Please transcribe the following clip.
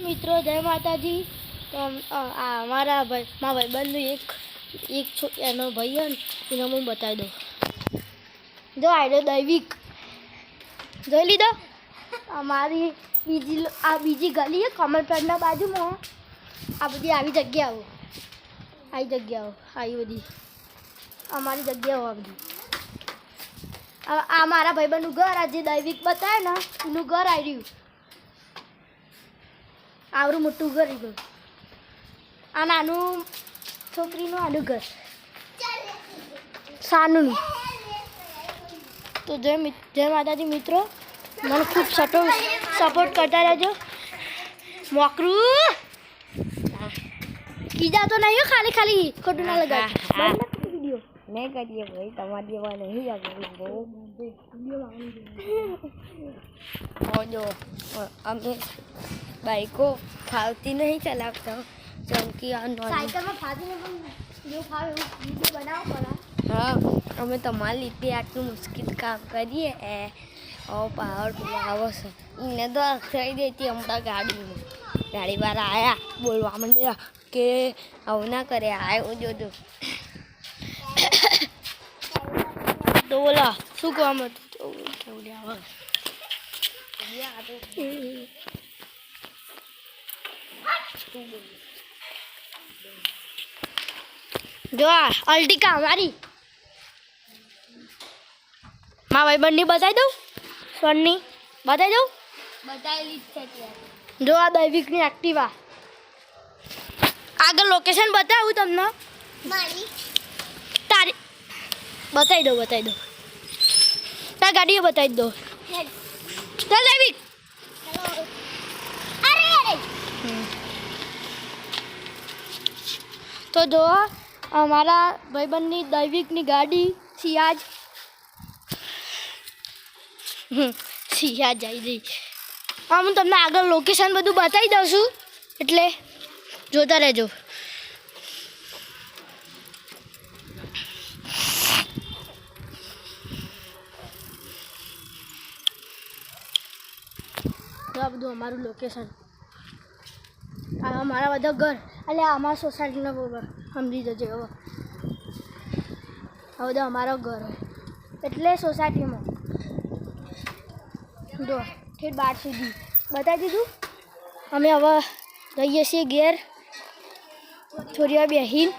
મિત્રો જય માતાજી। તો આ અમારા ભાઈબંધનું એક એનો ભાઈ હે એને હું બતાવી દઉં। જો આયરો દૈવિક જોઈ લીધો। અમારી બીજી ગલી છે કમલપેટના બાજુમાં। આ બધી આવી જગ્યાઓ આવી બધી અમારી જગ્યાઓ આ બધી। આ મારા ભાઈબંધનું ઘર આ જે દૈવિક બતાવે ને એનું ઘર આવી રહ્યું। આવડું મોટું ઘર ગયું। આ નાનું છોકરીનું આનું ઘર સાનું। તો જય માતાજી મિત્રો, મને ખૂબ સપોર્ટ કરતા રહેજો। મોકરું કીધા તો નહીં ખાલી ખોટું ના લગાડ વિડીયો नहीं करिए भाई, तुम्हारी आवाज नहीं और जो हमें बाइक को फालती नहीं चलाता क्योंकि साइकिल में फालती नहीं जो फाल वीडियो बनाओ पड़ा। हाँ, हमें तुम्हारे लिए आटલું मुश्किल काम करिए और पावर आवस इन्हें तो अक्सर देती हमारा गाड़ी वाला आया बोलवा मंडे के अब ना करे आए वो जो तो बोला શું કામ હતું જો અલ્ટિકા અમારી મારા ભાઈબંધની બતાવી દઉં સોનની બતાવી દઉં बताइए જો આ દૈવિકની એક્ટિવા આગળ લોકેશન બતાવું તમને તારી બતાવી દો તાર ગાડીઓ બતાવી દો ચાલ દૈવિક તો જો અમારા ભાઈબંધની દૈવિકની ગાડી સિયાજ આવી જઈ। હું તમને આગળ લોકેશન બધું બતાવી દઉં છું એટલે જોતા રહેજો। આ બધું અમારું લોકેશન આ અમારા બધા ઘર એટલે અમારા સોસાયટીના ઘર સમજી જજો। હવે આ બધા અમારા ઘર એટલે સોસાયટીમાં જો ઠેઠ 12 સુધી બતાવી દીધું। અમે હવે રહીએ છીએ ઘેર થોડી વાર બેસીને।